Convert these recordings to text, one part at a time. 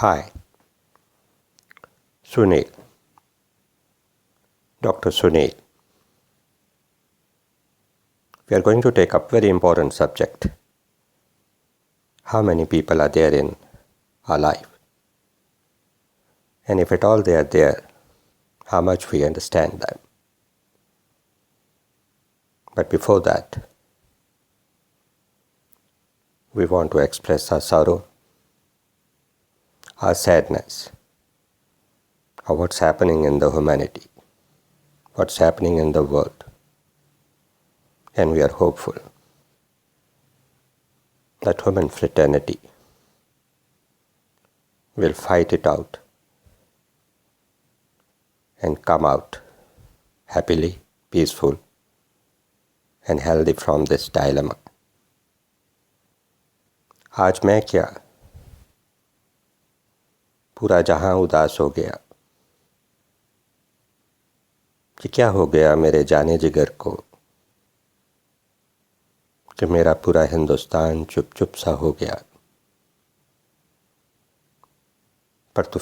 Hi, Sunil, Dr. Sunil. We are going to take up very important subject. How many people are there in our life? And if at all they are there, how much we understand them. But before that, we want to express our sorrow, our sadness, of what's happening in the humanity, what's happening in the world. And we are hopeful that human fraternity will fight it out and come out happily, peaceful, and healthy from this dilemma. आज मैं क्या, पूरा जहां उदास हो गया कि क्या हो गया मेरे जाने जिगर को कि मेरा पूरा हिंदुस्तान चुप चुप सा हो गया। पर तू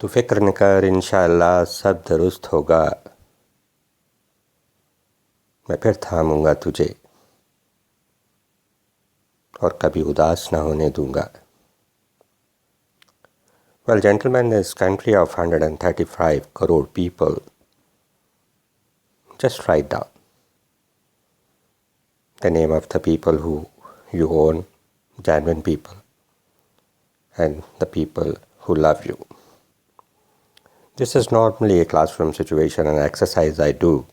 फिक्र न कर इंशाअल्लाह सब दुरुस्त होगा। मैं फिर थामूंगा तुझे और कभी उदास न होने दूंगा। Well, gentlemen, this country of 135 crore people, just write down the name of the people who you own, genuine people, and the people who love you. This is normally a classroom situation, an exercise I do,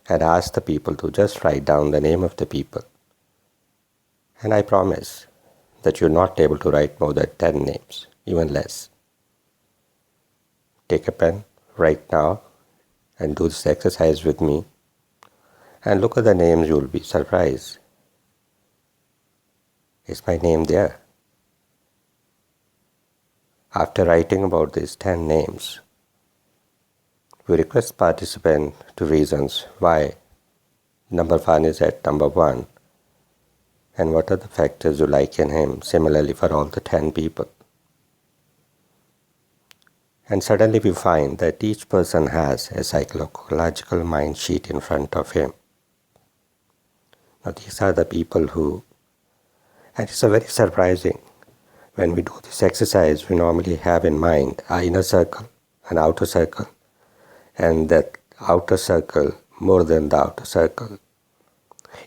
and ask the people to just write down the name of the people. And I promise that you're not able to write more than 10 names, even less. Take a pen right now and do this exercise with me. And look at the names, you'll be surprised. Is my name there? After writing about these 10 names, we request participants to reasons why number 1 is at number 1 and what are the factors you like in him, similarly for all the 10 people. And suddenly we find that each person has a psychological mind sheet in front of him. Now these are the people who, and it's a very surprising, when we do this exercise we normally have in mind our inner circle, an outer circle, and that outer circle more than the outer circle.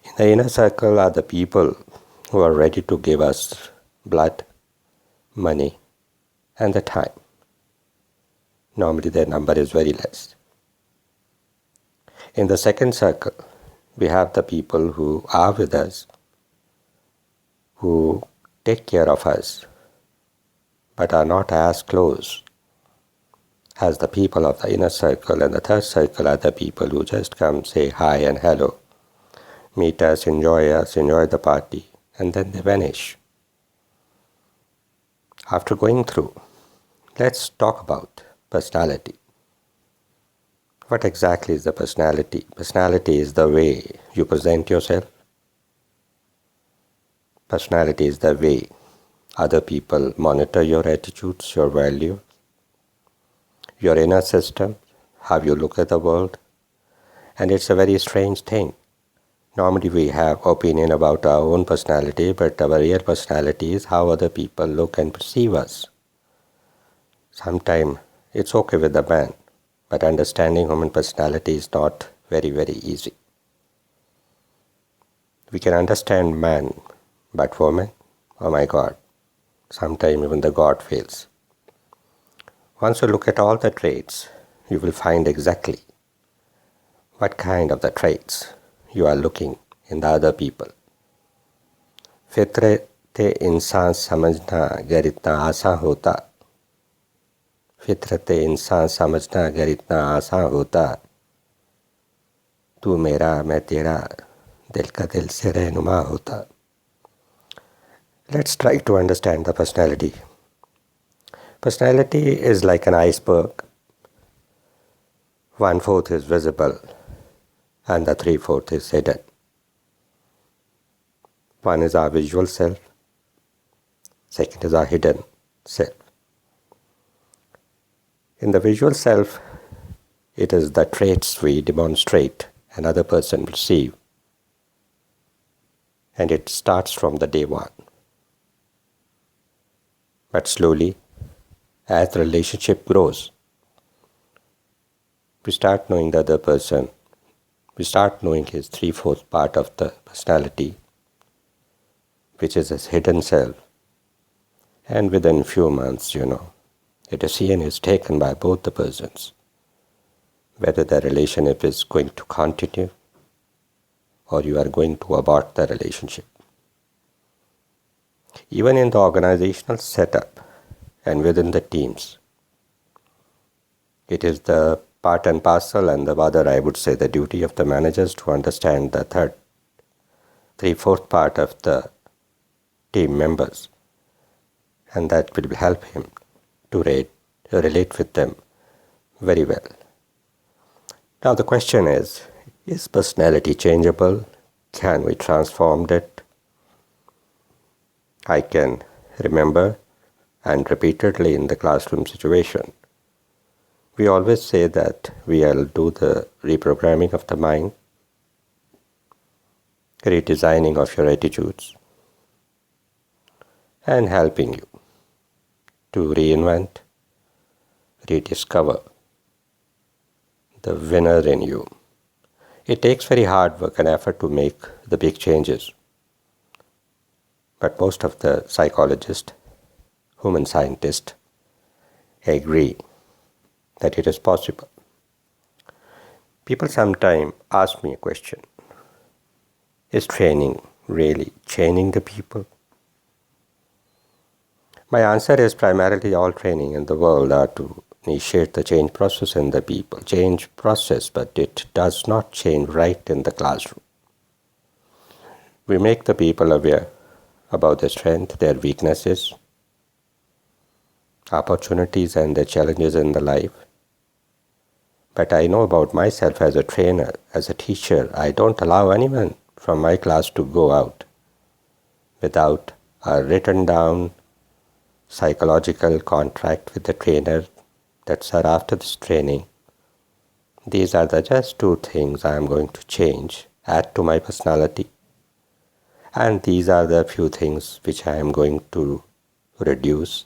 In the inner circle are the people who are ready to give us blood, money, and the time. Normally their number is very less. In the second circle, we have the people who are with us, who take care of us, but are not as close as the people of the inner circle. And the third circle are the people who just come, say hi and hello, meet us, enjoy the party, and then they vanish. After going through, let's talk about personality. What exactly is the personality? Personality is the way you present yourself. Personality is the way other people monitor your attitudes, your values, your inner system, how you look at the world. And it's a very strange thing. Normally we have opinion about our own personality, but our real personality is how other people look and perceive us. Sometimes it's okay with the man, but understanding human personality is not very, very easy. We can understand man, but woman, oh my God, sometimes even the God fails. Once you look at all the traits, you will find exactly what kind of the traits you are looking in the other people. फितरत इंसान समझना अगर इतना आसान होता, फितरत इंसान समझना अगर इतना आसान होता, तू मेरा मैं तेरा दिल का दिल से रहनुमा होता. Let's try to understand the personality. Personality is like an iceberg. 1/4 is visible and the 3/4 is hidden. One is our visual self, Second is our hidden self. In the visual self, it is the traits we demonstrate another person will see. And it starts from the day one. But slowly, as the relationship grows, we start knowing the other person. We start knowing his 3/4 part of the personality, which is his hidden self. And within few months, a decision is taken by both the persons, whether the relationship is going to continue or you are going to abort the relationship. Even in the organizational setup and within the teams, it is the part and parcel and the rather I would say the duty of the managers to understand the 3/4 part of the team members, and that will help him to relate with them very well. Now the question is personality changeable? Can we transform it? I can remember, and repeatedly in the classroom situation, we always say that we will do the reprogramming of the mind, redesigning of your attitudes, and helping you to reinvent, rediscover the winner in you. It takes very hard work and effort to make the big changes. But most of the psychologists, human scientists, agree that it is possible. People sometimes ask me a question. Is training really changing the people? My answer is primarily all training in the world are to initiate the change process in the people. Change process, but it does not change right in the classroom. We make the people aware about their strength, their weaknesses, opportunities and the challenges in the life. But I know about myself as a trainer, as a teacher, I don't allow anyone from my class to go out without a written down psychological contract with the trainer that, sir, after this training, these are the just 2 things I am going to change, add to my personality. And these are the few things which I am going to reduce,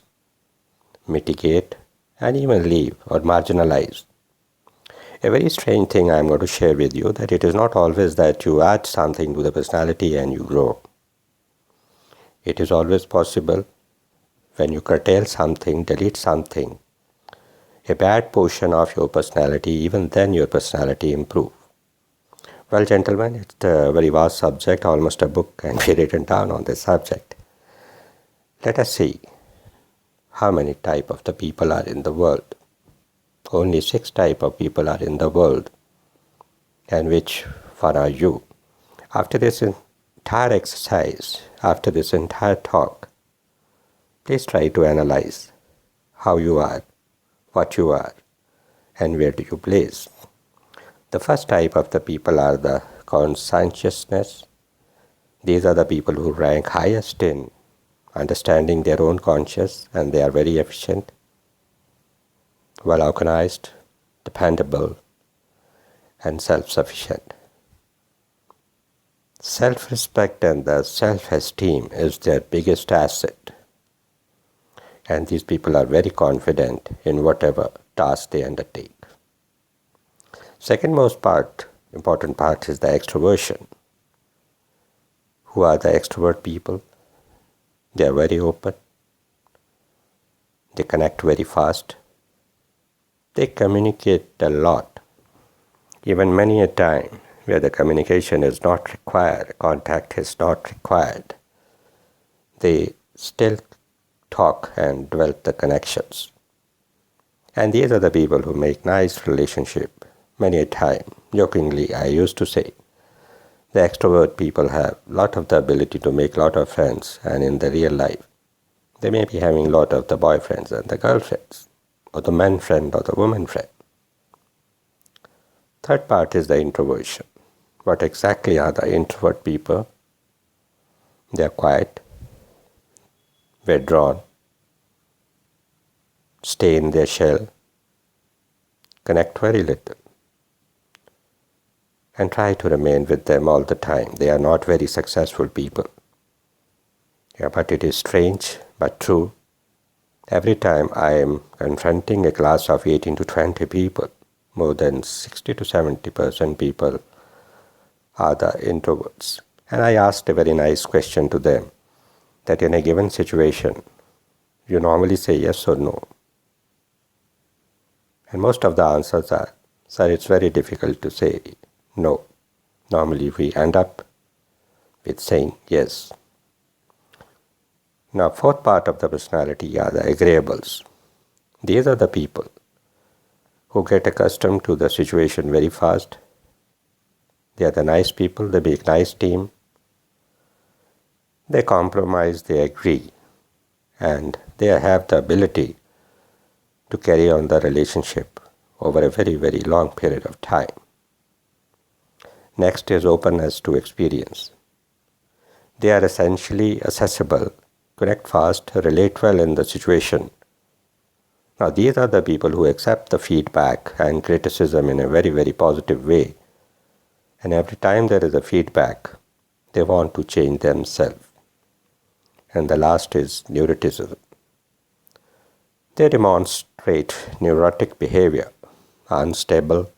mitigate, and even leave or marginalize. A very strange thing I am going to share with you, that it is not always that you add something to the personality and you grow. It is always possible when you curtail something, delete something, a bad portion of your personality, even then your personality improves. Well, gentlemen, it's a very vast subject, almost a book can be written down on this subject. Let us see how many type of the people are in the world. Only 6 type of people are in the world. And which one are you? After this entire exercise, after this entire talk, please try to analyze how you are, what you are, and where do you place. The first type of the people are the conscientiousness. These are the people who rank highest in understanding their own conscious, and they are very efficient, well organized, dependable, and self-sufficient. Self-respect and the self-esteem is their biggest asset. And these people are very confident in whatever task they undertake. Second most important part is the extroversion. Who are the extrovert people? They are very open. They connect very fast. They communicate a lot. Even many a time where the communication is not required, contact is not required, they still talk and develop the connections. And these are the people who make nice relationship. Many a time, jokingly, I used to say, the extrovert people have lot of the ability to make lot of friends, and in the real life, they may be having lot of the boyfriends and the girlfriends, or the man friend or the woman friend. Third part is the introversion. What exactly are the introvert people? They are quiet. withdrawn, stay in their shell, connect very little, and try to remain with them all the time. They are not very successful people. Yeah, but it is strange but true. Every time I am confronting a class of 18 to 20 people, more than 60 to 70% people are the introverts. And I asked a very nice question to them, that in a given situation, you normally say yes or no. And most of the answers are, sir, it's very difficult to say no. Normally we end up with saying yes. Now, fourth part of the personality are the agreeables. These are the people who get accustomed to the situation very fast. They are the nice people, they make nice team. They compromise, they agree, and they have the ability to carry on the relationship over a very, very long period of time. Next is openness to experience. They are essentially accessible, connect fast, relate well in the situation. Now, these are the people who accept the feedback and criticism in a very, very positive way. And every time there is a feedback, they want to change themselves. And the last is neuroticism. They demonstrate neurotic behavior, unstable,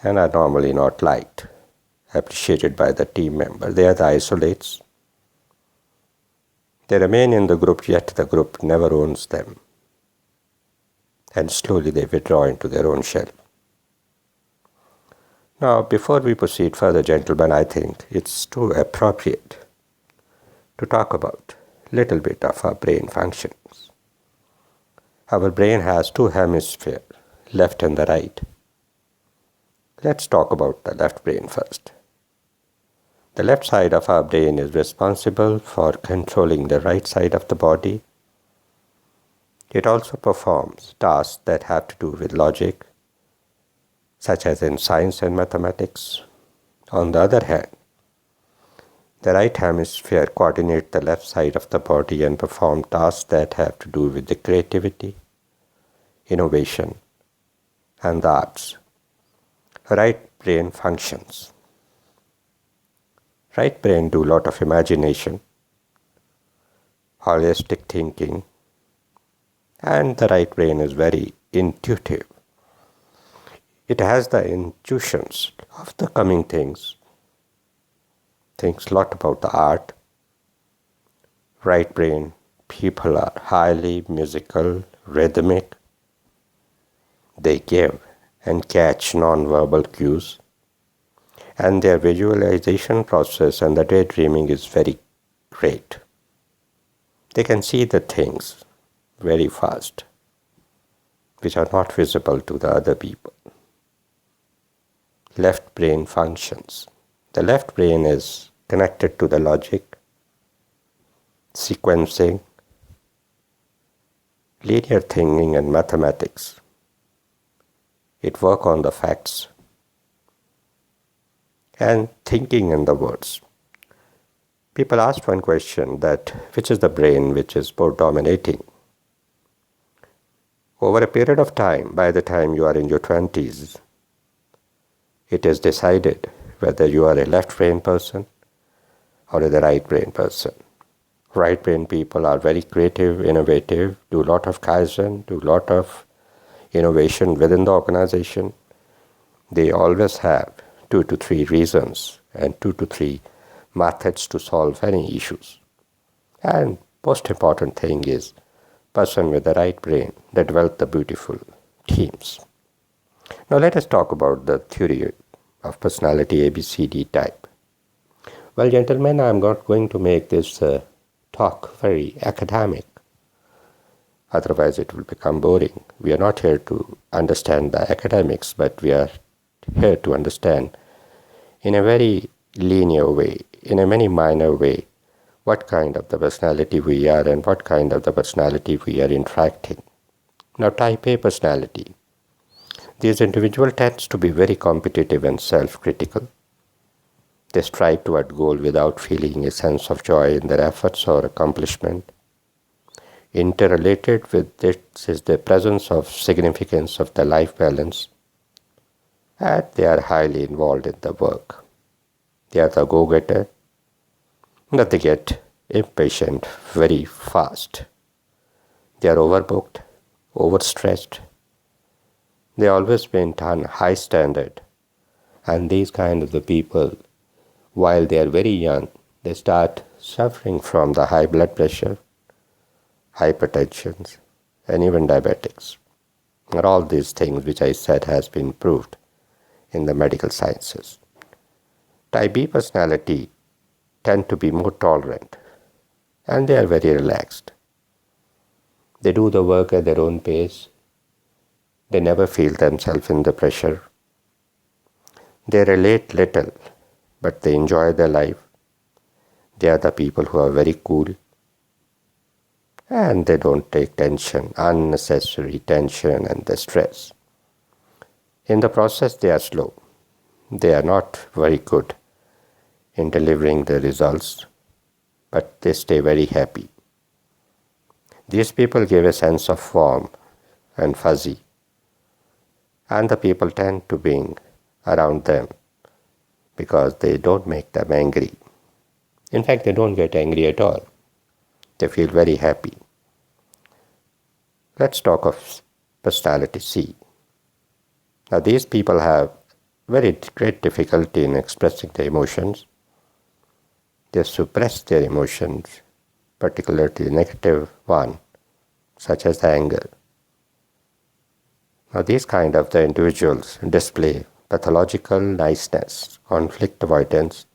and are normally not liked, appreciated by the team member. They are the isolates. They remain in the group, yet the group never owns them. And slowly they withdraw into their own shell. Now, before we proceed further, gentlemen, I think it's too appropriate to talk about a little bit of our brain functions. Our brain has two hemispheres, left and the right. Let's talk about the left brain first. The left side of our brain is responsible for controlling the right side of the body. It also performs tasks that have to do with logic, such as in science and mathematics. On the other hand, the right hemisphere coordinates the left side of the body and performs tasks that have to do with the creativity, innovation, and the arts. Right brain functions. Right brain do a lot of imagination, holistic thinking, and the right brain is very intuitive. It has the intuitions of the coming things. Thinks a lot about the art. Right brain people are highly musical, rhythmic. They give and catch non-verbal cues. And their visualization process and the daydreaming is very great. They can see the things very fast, which are not visible to the other people. Left brain functions. The left brain is connected to the logic, sequencing, linear thinking and mathematics. It works on the facts and thinking in the words. People ask one question, that which is the brain which is more dominating? Over a period of time, by the time you are in your 20s, it is decided whether you are a left brain person or a right brain person. Right brain people are very creative, innovative, do a lot of Kaizen, do a lot of innovation within the organization. They always have 2 to 3 reasons and 2 to 3 methods to solve any issues. And most important thing is, person with the right brain, they develop the beautiful teams. Now let us talk about the theory of personality ABCD type. Well, gentlemen, I'm not going to make this talk very academic. Otherwise it will become boring. We are not here to understand the academics, but we are here to understand in a very linear way, in a very minor way, what kind of the personality we are and what kind of the personality we are interacting. Now, type A personality. This individual tends to be very competitive and self-critical. They strive toward goal without feeling a sense of joy in their efforts or accomplishment. Interrelated with this is the presence of significance of the life balance, and they are highly involved in the work. They are the go-getter, but they get impatient very fast. They are overbooked, overstressed. They always maintain high standard, and these kind of the people, while they are very young, they start suffering from the high blood pressure, hypertension, and even diabetics. And all these things which I said has been proved in the medical sciences. Type B personality tend to be more tolerant, and they are very relaxed. They do the work at their own pace. They never feel themselves in the pressure. They relate little, but they enjoy their life. They are the people who are very cool, and they don't take tension, unnecessary tension and the stress. In the process, they are slow. They are not very good in delivering the results, but they stay very happy. These people give a sense of warm and fuzzy, and the people tend to be around them because they don't make them angry. In fact, they don't get angry at all. They feel very happy. Let's talk of personality C. Now, these people have very great difficulty in expressing their emotions. They suppress their emotions, particularly the negative one, such as the anger. Now, these kind of the individuals display pathological niceness, conflict avoidance,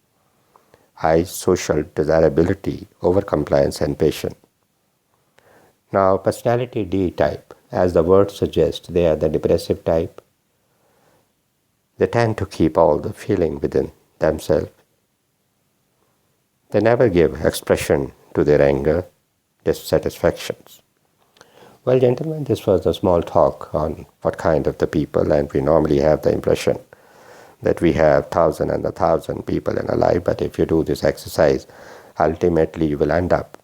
high social desirability, overcompliance, and patience. Now, personality D type, as the word suggests, they are the depressive type. They tend to keep all the feeling within themselves. They never give expression to their anger, dissatisfactions. Well, gentlemen, this was a small talk on what kind of the people, and we normally have the impression that we have 1,000 and 1,000 people in a life, but if you do this exercise, ultimately you will end up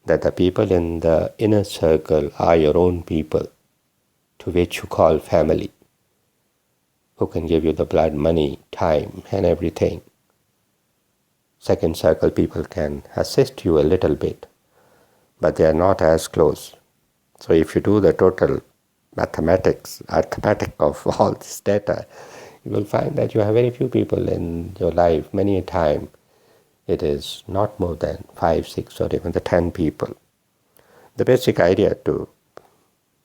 that the people in the inner circle are your own people, to which you call family, who can give you the blood, money, time, and everything. Second circle people can assist you a little bit, but they are not as close. So if you do the total mathematics, arithmetic of all this data, you will find that you have very few people in your life. Many a time it is not more than 5, 6, or even the 10 people. The basic idea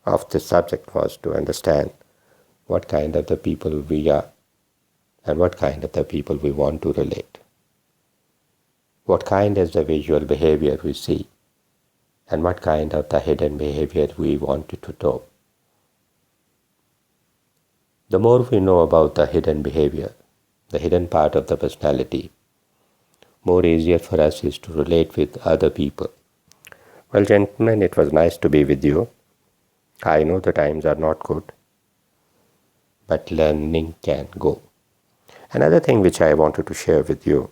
of this subject was to understand what kind of the people we are and what kind of the people we want to relate. What kind is the visual behavior we see, and what kind of the hidden behavior we want to know. The more we know about the hidden behavior, the hidden part of the personality, more easier for us is to relate with other people. Well, gentlemen, it was nice to be with you. I know the times are not good, but learning can go. Another thing which I wanted to share with you,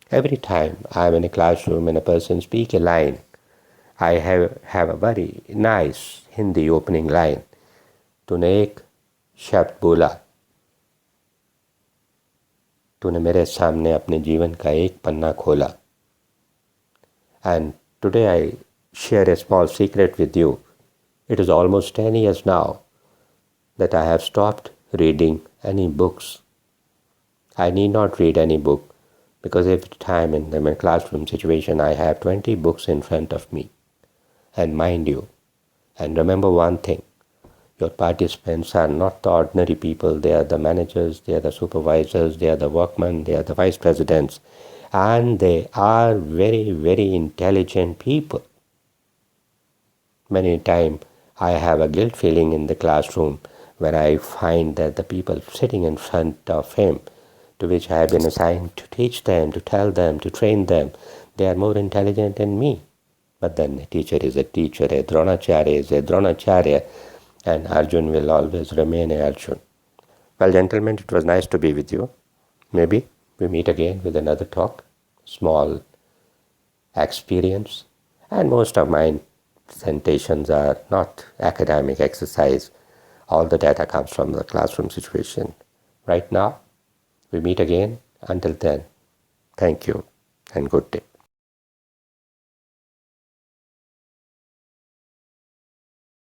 every time I am in a classroom and a person speaks a line, I have a very nice Hindi opening line. तूने एक शब्द बोला, तूने मेरे सामने अपने जीवन का एक पन्ना खोला. And today I share a small secret with you. It is almost 10 years now that I have stopped reading any books. I need not read any book because every time in my classroom situation I have 20 books in front of me. And mind you, and remember one thing, your participants are not the ordinary people. They are the managers, they are the supervisors, they are the workmen, they are the vice presidents, and they are very, very intelligent people. Many times I have a guilt feeling in the classroom when I find that the people sitting in front of him, to which I have been assigned to teach them, to tell them, to train them, they are more intelligent than me. But then a teacher is a teacher, a Dronacharya is a Dronacharya, and Arjun will always remain a Arjun. Well, gentlemen, it was nice to be with you. Maybe We meet again with another talk, small experience, and most of my presentations are not academic exercise. All the data comes from the classroom situation. Right now, we meet again. Until then, thank you and good day.